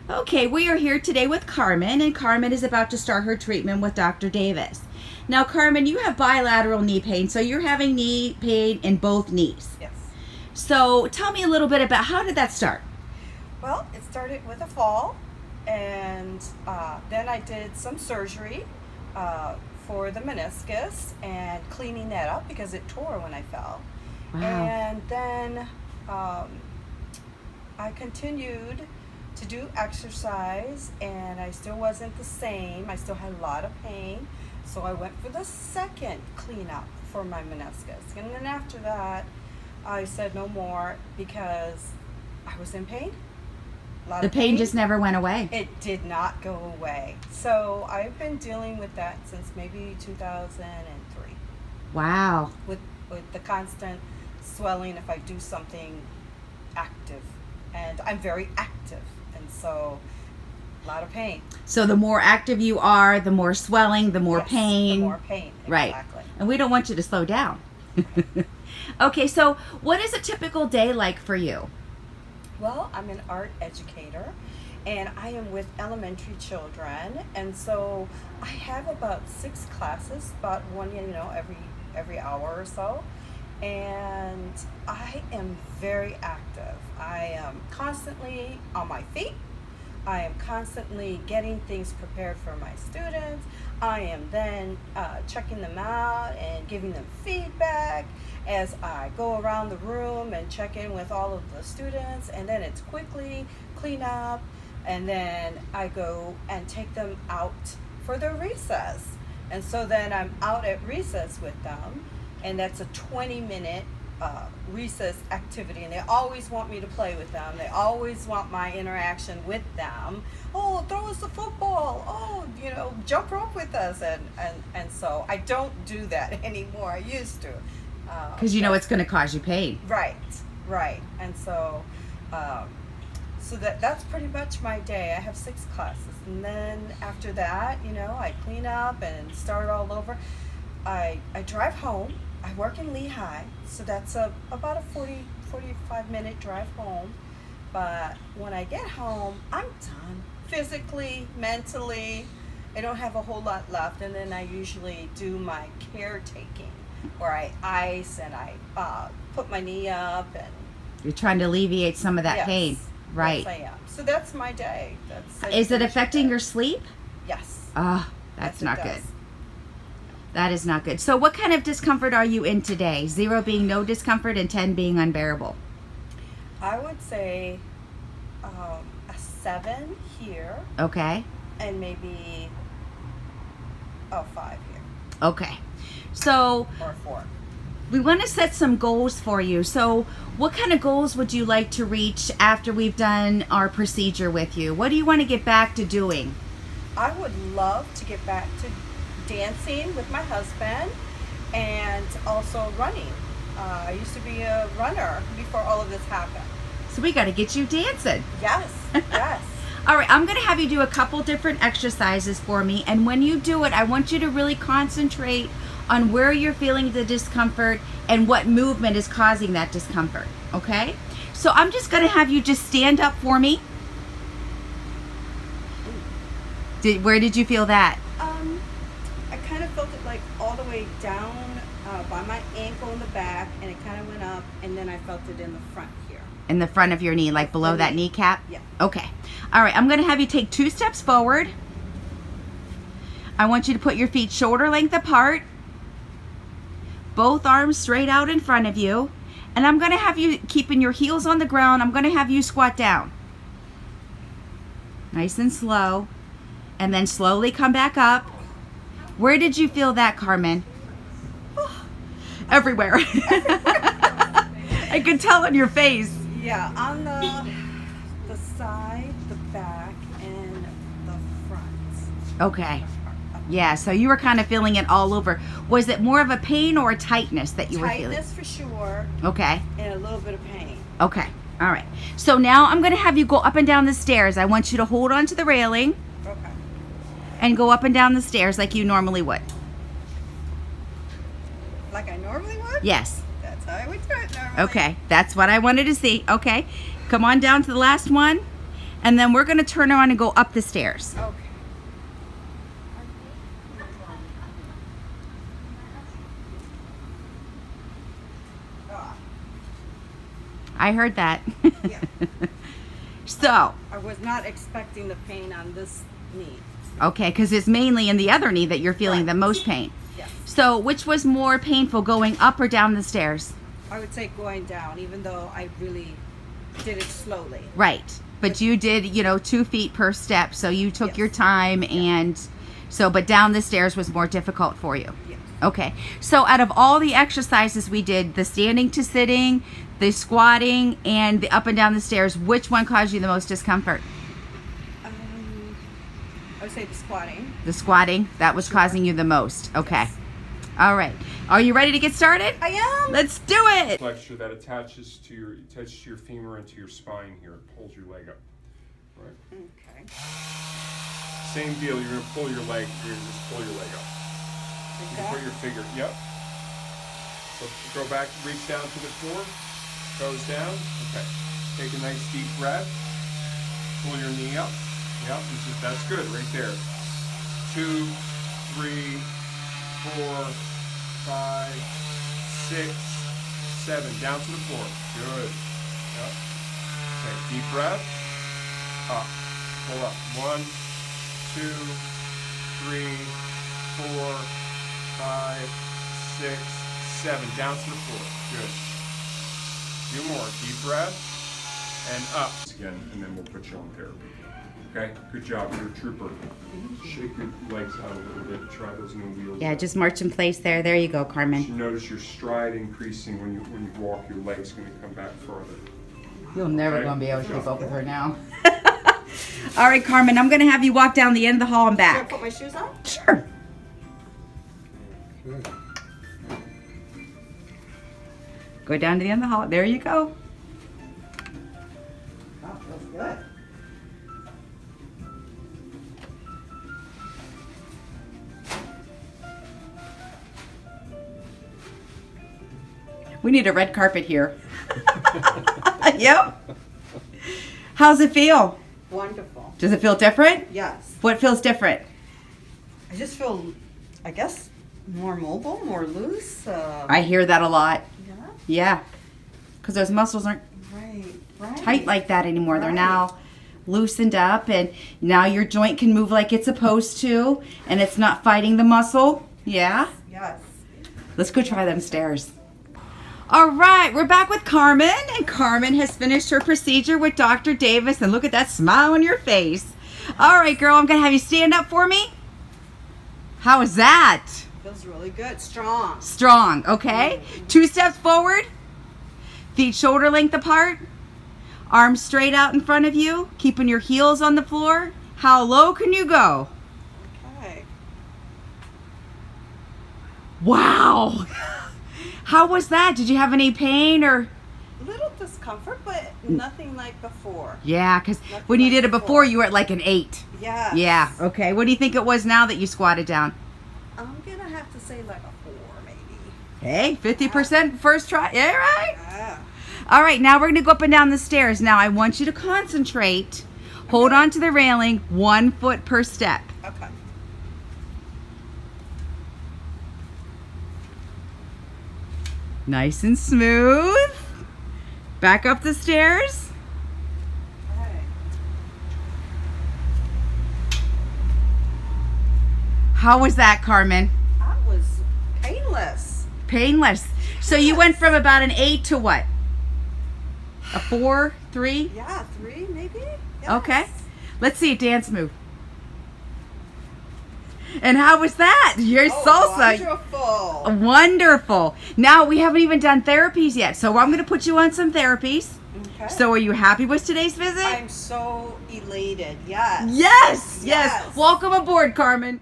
Okay, we are here today with Carmen, and Carmen is about to start her treatment with Dr. Davis. Now, Carmen, you have bilateral knee pain, so you're having knee pain in both knees. Yes. So tell me a little bit about how did that start? Well, it started with a fall, and then I did some surgery for the meniscus and cleaning that up because it tore when I fell. Wow. And then I continued to do exercise, and I still wasn't the same. I still had a lot of pain, so I went for the second cleanup for my meniscus. And then after that, I said no more because I was in pain. The pain just never went away. It did not go away. So I've been dealing with that since maybe 2003. Wow. With the constant swelling if I do something active. And I'm very active. And so a lot of pain. So the more active you are, the more swelling, the more Yes, pain. The more pain, right. Exactly. And we don't want you to slow down. Okay, so what is a typical day like for you? Well, I'm an art educator, and I am with elementary children, and so I have about 6 classes, about one, every hour or so, and I am very active. I am constantly on my feet. I am constantly getting things prepared for my students. I am then checking them out and giving them feedback as I go around the room and check in with all of the students, and then it's quickly clean up, and then I go and take them out for their recess. And so then I'm out at recess with them, and that's a 20-minute recess activity, and they always want me to play with them. They always want my interaction with them. Oh, throw us the football. Oh, jump rope with us. And so I don't do that anymore. I used to. Because you know it's going to cause you pain. Right. And so that's pretty much my day. I have 6 classes. And then after that, I clean up and start all over. I drive home. I work in Lehigh, so that's about a 45-minute drive home. But when I get home, I'm done. Physically, mentally, I don't have a whole lot left. And then I usually do my caretaking, where I ice and I put my knee up. And you're trying to alleviate some of that pain. Right. Yes, I am. So that's my day. Is it affecting your sleep? Yes. That's not good. That is not good. So what kind of discomfort are you in today? 0 being no discomfort and 10 being unbearable. I would say a 7 here. Okay. And maybe a 5 here. Okay. So or 4. We want to set some goals for you. So what kind of goals would you like to reach after we've done our procedure with you? What do you want to get back to doing? I would love to get back to dancing with my husband and also running. I used to be a runner before all of this happened. So we got to get you dancing. Yes. All right, I'm going to have you do a couple different exercises for me, and when you do it, I want you to really concentrate on where you're feeling the discomfort and what movement is causing that discomfort, okay? So I'm just going to have you just stand up for me. Where did you feel that? I kind of felt it like all the way down by my ankle in the back, and it kind of went up, and then I felt it in the front here. In the front of your knee, like below that kneecap? Yeah. Okay. All right, I'm going to have you take 2 steps forward. I want you to put your feet shoulder length apart. Both arms straight out in front of you. And I'm going to have you keeping your heels on the ground. I'm going to have you squat down. Nice and slow. And then slowly come back up. Where did you feel that, Carmen? Everywhere. I could tell on your face. Yeah, on the side, the back, and the front. Okay. Yeah, so you were kind of feeling it all over. Was it more of a pain or a tightness that you were feeling? Tightness for sure. Okay. And a little bit of pain. Okay. All right. So now I'm going to have you go up and down the stairs. I want you to hold on to the railing. Okay. And go up and down the stairs like you normally would. Like I normally would? Yes. That's how I would do it normally. Okay. That's what I wanted to see. Okay. Come on down to the last one. and then we're going to turn around and go up the stairs. Okay. I heard that. Yeah. So, I was not expecting the pain on this knee. okay, because it's mainly in the other knee that you're feeling Right. the most pain. Yes. So, which was more painful, going up or down the stairs? I would say going down, even though I really did it slowly. Right. But you did, 2 feet per step, so you took Yes. your time, and so, but down the stairs was more difficult for you. Yes. Okay. So, out of all the exercises we did, the standing to sitting, the squatting, and the up and down the stairs, which one caused you the most discomfort? I would say the squatting. The squatting, that was causing you the most. Okay. Yes. All right. Are you ready to get started? I am. Let's do it. Flexure that attaches to your femur and to your spine here. It pulls your leg up. Right. Okay. Same deal. You're gonna pull your leg. You're gonna just pull your leg up. You can put your finger. Yep. So go back. Reach down to the floor. Toes down. Okay. Take a nice deep breath. Pull your knee up. Yep. That's good right there. 2, 3, 4, 5, 6, 7. Down to the floor. Good. Yep. Okay. Deep breath. Up. Pull up. 1, 2, 3, 4, 5, 6, 7. Down to the floor. Good. A few more. Deep breath. And up. Again, and then we'll put you on therapy. Okay? Good job. You're a trooper. Shake your legs out a little bit. Try those new wheels. Yeah, just march in place there. There you go, You Carmen. notice your stride increasing when you walk. Your leg's going to come back further. You're never Okay. going to be able to keep up with her now. All right, Carmen, I'm going to have you walk down the end of the hall and Should I back. put my shoes on? Sure. Good. Go down to the end of the hall. There you go. Oh, feels good. We need a red carpet here. Yep. How's it feel? Wonderful. Does it feel different? Yes. What feels different? I just feel, I guess, more mobile, more loose. I hear that a lot. Yeah. Yeah. Because those muscles aren't Right. tight like that anymore. They're Right. now loosened up, and now your joint can move like it's supposed to, and it's not fighting the muscle. Yeah? Yes. Let's go try them stairs. All right, we're back with Carmen, and Carmen has finished her procedure with Dr. Davis, and look at that smile on your face. All right, girl, I'm going to have you stand up for me. How is that? Feels really good. Strong. Strong, okay? 2 steps forward, feet shoulder length apart, arms straight out in front of you, keeping your heels on the floor. How low can you go? Okay. Wow. How was that? Did you have any pain or? Little discomfort, but nothing like before. Yeah, because Nothing when you like did it before, before. you were at like an 8. Yes. Yeah, okay. What do you think it was now that you squatted down? I'm gonna have to say like a 4, maybe. Hey, 50% first try. Yeah, right? Yeah. All right, now we're going to go up and down the stairs. Now I want you to concentrate. Hold on to the railing, 1 foot per step. Okay. Nice and smooth. Back up the stairs. Okay. How was that, Carmen? That was painless. Painless. So you went from about an 8 to what? A 4, 3? Yeah, 3 maybe. Yes. Okay. Let's see a dance move. And how was that? Your salsa. Wonderful. Wonderful. Now we haven't even done therapies yet, so I'm going to put you on some therapies. Okay. So are you happy with today's visit? I'm so elated. Yes. Yes, yes. Yes. Welcome aboard, Carmen.